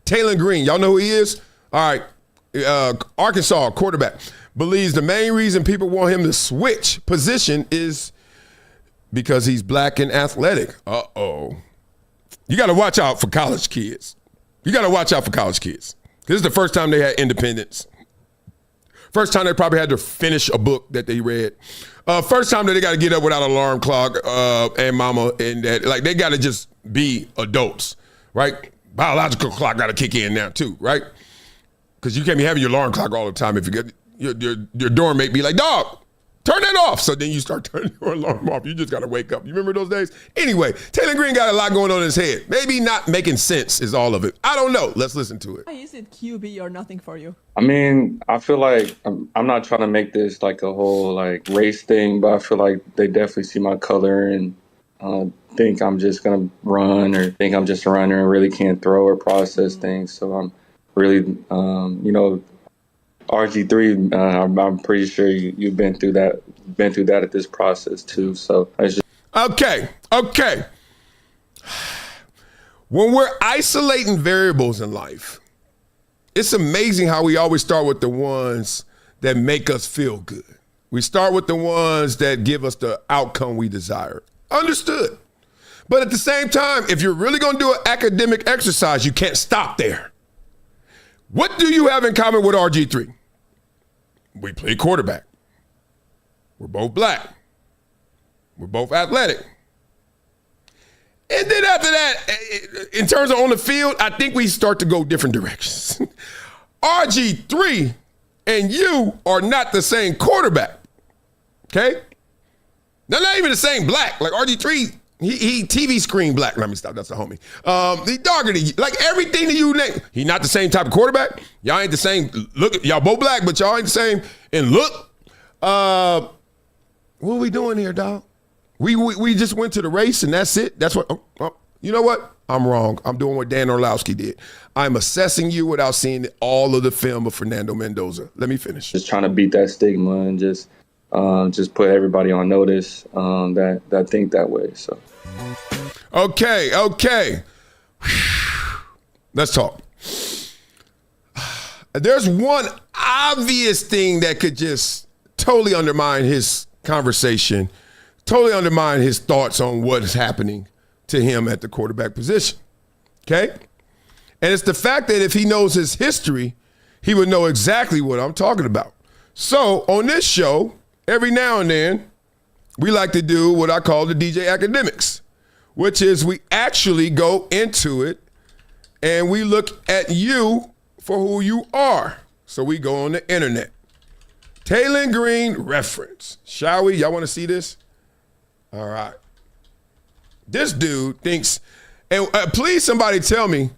Taylor Green, y'all know who he is? All right, Arkansas quarterback, believes the main reason people want him to switch position is because he's black and athletic. Uh-oh. You got to watch out for college kids. This is the first time they had independence. First time they probably had to finish a book that they read. First time that they got to get up without an alarm clock and mama and dad. Like, they got to just be adults, right? Biological clock got to kick in now too, right? Because you can't be having your alarm clock all the time. If you get your dorm mate be like, dog, turn that off. So then you start turning your alarm off. You just got to wake up. You remember those days? Anyway, Taylor Green got a lot going on in his head. Maybe not making sense is all of it. I don't know. Let's listen to it. Why is it QB or nothing for you? I mean, I feel like I'm not trying to make this like a whole like race thing, but I feel like they definitely see my color and think I'm just going to run or think I'm just a runner and really can't throw or process things. So I'm really, RG3, I'm pretty sure you've been through that at this process too. So I just Okay. When we're isolating variables in life, it's amazing how we always start with the ones that make us feel good. We start with the ones that give us the outcome we desire. Understood. But at the same time, if you're really going to do an academic exercise, you can't stop there. What do you have in common with RG3? We play quarterback. We're both black. We're both athletic. And then after that, in terms of on the field, I think we start to go different directions. RG3 and you are not the same quarterback, okay? They're not even the same black. Like RG3, he TV screen black. Let me stop, that's a homie. He darker than you. Like everything that you name. He not the same type of quarterback. Y'all ain't the same look. Y'all both black, but y'all ain't the same in look. What are we doing here, dog? We just went to the race and that's it. That's what, you know what? I'm wrong. I'm doing what Dan Orlowski did. I'm assessing you without seeing all of the film of Fernando Mendoza. Let me finish. Just trying to beat that stigma and just put everybody on notice that think that way. So. Okay. Let's talk. There's one obvious thing that could just totally undermine his conversation, totally undermine his thoughts on what is happening to him at the quarterback position, okay? And it's the fact that if he knows his history, he would know exactly what I'm talking about. So on this show, every now and then, we like to do what I call the DJ academics, which is we actually go into it and we look at you for who you are. So we go on the internet. Taylor Green reference. Shall we? Y'all want to see this? All right. This dude thinks, and please somebody tell me,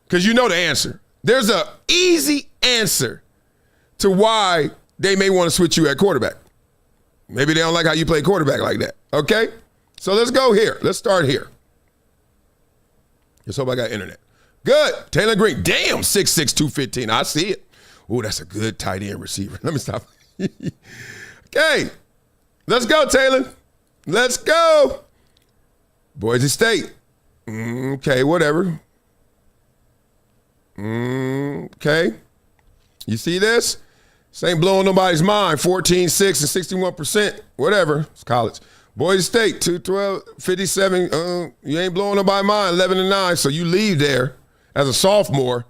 because you know the answer. There's an easy answer to why they may want to switch you at quarterback. Maybe they don't like how you play quarterback like that, okay? So let's go here. Let's start here. Let's hope I got internet. Good. Taylor Green. Damn, 6'6", 215. I see it. Ooh, that's a good tight end receiver. Let me stop. Okay. Let's go, Taylor. Let's go. Boise State. Okay, whatever. Okay. You see this? This ain't blowing nobody's mind. 14, 6, and 61%. Whatever. It's college. Boise State, 212, 57. You ain't blowing nobody's mind. 11 and 9. So you leave there as a sophomore,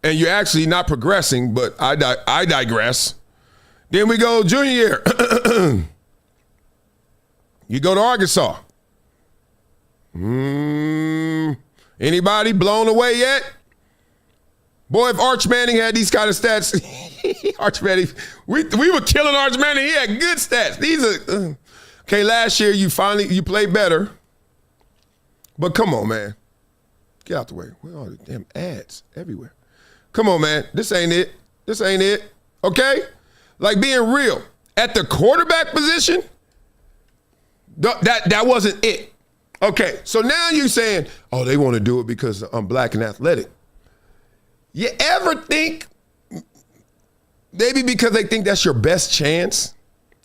and you're actually not progressing, but I digress. Then we go junior year. You go to Arkansas. Anybody blown away yet? Boy, if Arch Manning had these kind of stats, Arch Manning, we were killing Arch Manning. He had good stats. These are okay. Last year you played better, but come on, man, get out the way. Where are all the damn ads everywhere? Come on, man, this ain't it. Okay, like being real at the quarterback position. That wasn't it. Okay, so now you're saying, oh, they want to do it because I'm black and athletic. You ever think maybe because they think that's your best chance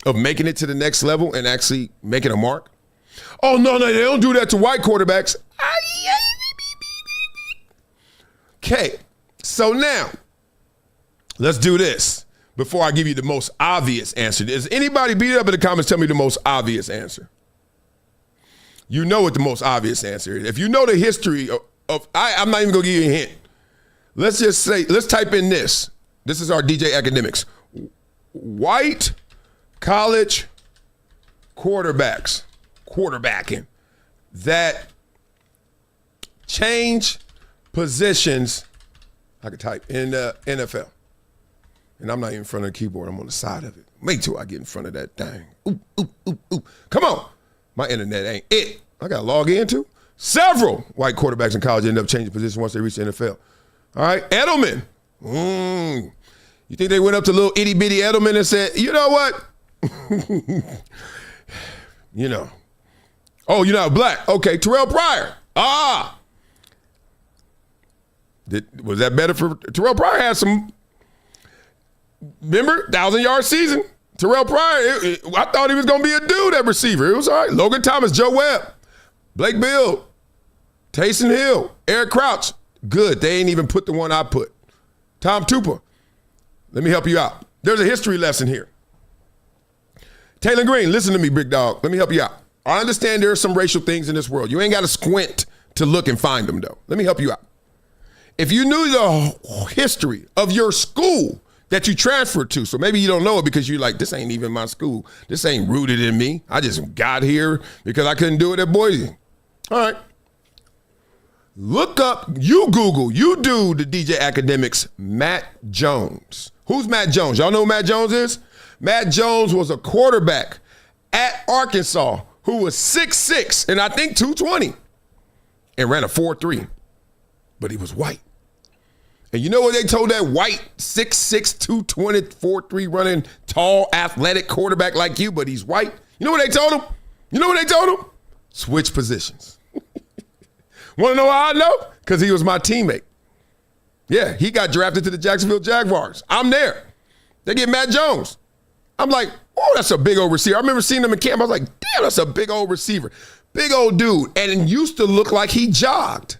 of making it to the next level and actually making a mark? Oh, no, they don't do that to white quarterbacks. Okay, so now let's do this before I give you the most obvious answer. Does anybody beat it up in the comments, tell me the most obvious answer? You know what the most obvious answer is. If you know the history of I'm not even gonna give you a hint. Let's just say, let's type in this. This is our DJ Academics. White college quarterbacking that change positions. I could type in the NFL. And I'm not even in front of the keyboard. I'm on the side of it. Wait till I get in front of that thing. Ooh, ooh, ooh, ooh. Come on. My internet ain't it. I got to log in too. Several white quarterbacks in college end up changing positions once they reach the NFL. All right, Edelman. You think they went up to little itty bitty Edelman and said, you know what? You know. Oh, you're not black. Okay, Terrell Pryor. Was that better for Terrell Pryor? Had some, remember, 1,000-yard season. Terrell Pryor, I thought he was going to be a dude at receiver. It was all right. Logan Thomas, Joe Webb, Blake Bill, Taysom Hill, Eric Crouch. Good. They ain't even put the one I put. Tom Tupa. Let me help you out. There's a history lesson here. Taylor Green, listen to me, big dog. Let me help you out. I understand there are some racial things in this world. You ain't got to squint to look and find them, though. Let me help you out. If you knew the history of your school that you transferred to, so maybe you don't know it because you're like, this ain't even my school. This ain't rooted in me. I just got here because I couldn't do it at Boise. All right. Look up, you Google, you do the DJ Academics, Matt Jones. Who's Matt Jones? Y'all know who Matt Jones is? Matt Jones was a quarterback at Arkansas who was 6'6", and I think 220, and ran a 4.3, but he was white. And you know what they told that white 6'6", 220, 4.3 running tall, athletic quarterback like you, but he's white? You know what they told him? You know what they told him? Switch positions. Want to know how I know? Because he was my teammate. Yeah, he got drafted to the Jacksonville Jaguars. I'm there. They get Matt Jones. I'm like, oh, that's a big old receiver. I remember seeing him in camp. I was like, damn, that's a big old receiver. Big old dude. And it used to look like he jogged.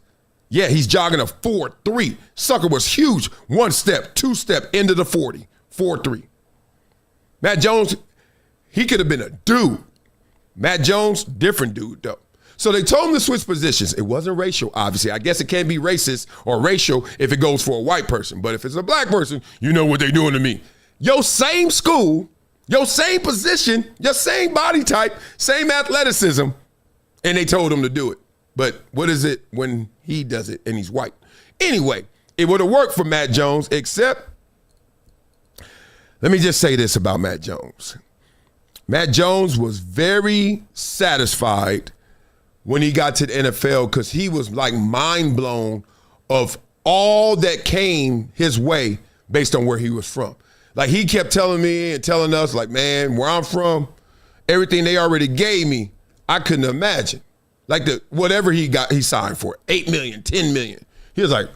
Yeah, he's jogging a 4.3. Sucker was huge. 1 step, 2 step, into the 40. 4.3. Matt Jones, he could have been a dude. Matt Jones, different dude, though. So they told him to switch positions. It wasn't racial, obviously. I guess it can't be racist or racial if it goes for a white person. But if it's a black person, you know what they're doing to me. Your same school, your same position, your same body type, same athleticism, and they told him to do it. But what is it when he does it and he's white? Anyway, it would have worked for Matt Jones, except, let me just say this about Matt Jones. Matt Jones was very satisfied when he got to the NFL because he was like mind blown of all that came his way based on where he was from. Like he kept telling me and telling us like, man, where I'm from, everything they already gave me, I couldn't imagine. Like whatever he signed for, 8 million, 10 million. He was like,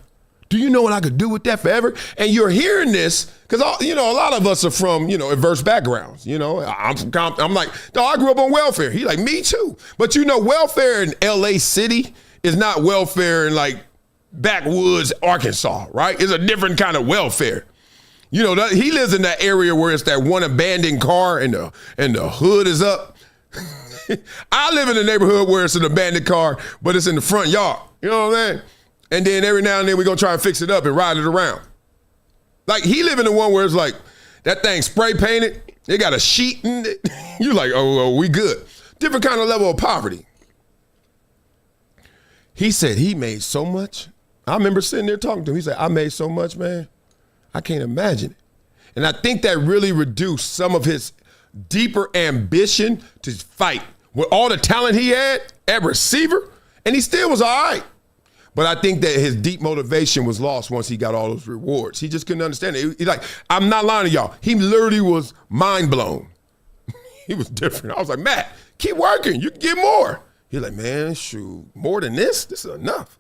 do you know what I could do with that forever? And you're hearing this because, a lot of us are from, adverse backgrounds. I'm like, dog, I grew up on welfare. He like, me too. But welfare in L.A. City is not welfare in like backwoods Arkansas, right? It's a different kind of welfare. He lives in that area where it's that one abandoned car and the hood is up. I live in a neighborhood where it's an abandoned car, but it's in the front yard. You know what I'm saying? And then every now and then we're going to try and fix it up and ride it around. Like he live in the one where it's like that thing spray painted. They got a sheet in it. You're like, oh, we good. Different kind of level of poverty. He said he made so much. I remember sitting there talking to him. He said, I made so much, man. I can't imagine it. And I think that really reduced some of his deeper ambition to fight with all the talent he had at receiver. And he still was all right. But I think that his deep motivation was lost once he got all those rewards. He just couldn't understand it. He's like, I'm not lying to y'all. He literally was mind blown. He was different. I was like, Matt, keep working. You can get more. He's like, man, shoot, more than this? This is enough.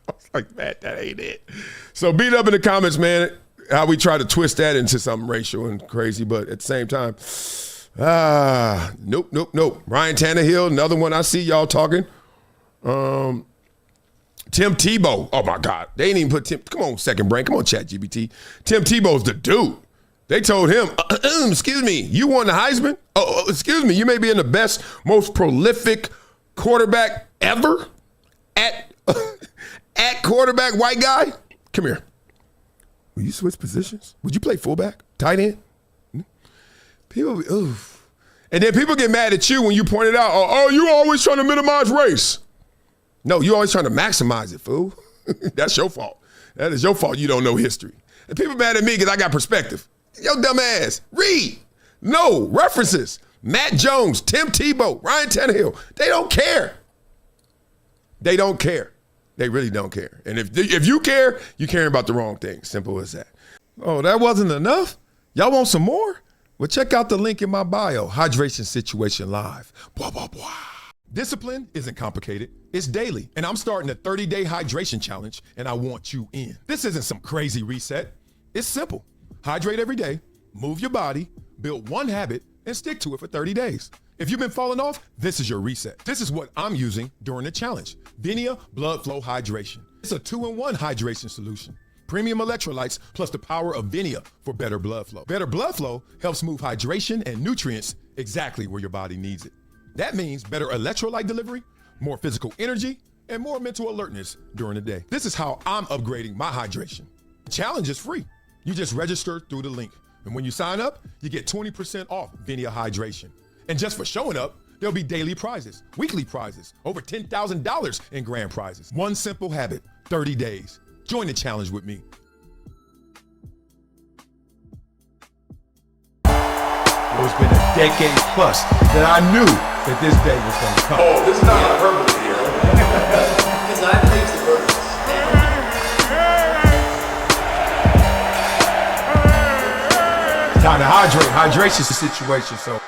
I was like, Matt, that ain't it. So beat up in the comments, man, how we try to twist that into something racial and crazy. But at the same time, nope. Ryan Tannehill, another one I see y'all talking. Tim Tebow. Oh my God. They ain't even put Tim. Come on, second brain. Come on, ChatGPT. Tim Tebow's the dude. They told him, excuse me, you won the Heisman? Oh, excuse me, you may be in the best, most prolific quarterback ever at quarterback, white guy. Come here. Will you switch positions? Would you play fullback, tight end? People, oof. And then people get mad at you when you point it out. Oh, you always trying to minimize race. No, you always trying to maximize it, fool. That's your fault. That is your fault you don't know history. And people mad at me because I got perspective. Yo, dumb ass, read. No, references. Matt Jones, Tim Tebow, Ryan Tannehill. They don't care. They don't care. They really don't care. And if you care, you're caring about the wrong thing. Simple as that. Oh, that wasn't enough? Y'all want some more? Well, check out the link in my bio. Hydration Situation Live. Blah, blah, blah. Discipline isn't complicated. It's daily. And I'm starting a 30-day hydration challenge, and I want you in. This isn't some crazy reset. It's simple. Hydrate every day, move your body, build one habit, and stick to it for 30 days. If you've been falling off, this is your reset. This is what I'm using during the challenge. VINIA Blood Flow Hydration. It's a 2-in-1 hydration solution. Premium electrolytes plus the power of VINIA for better blood flow. Better blood flow helps move hydration and nutrients exactly where your body needs it. That means better electrolyte delivery, more physical energy, and more mental alertness during the day. This is how I'm upgrading my hydration. The challenge is free. You just register through the link. And when you sign up, you get 20% off VINIA Hydration. And just for showing up, there'll be daily prizes, weekly prizes, over $10,000 in grand prizes. One simple habit, 30 days. Join the challenge with me. It's been a decade plus that I knew that this day was going to come. Oh, this is not hyperbole here. Because I believe it's the birds. Time to hydrate. Hydration's the situation, so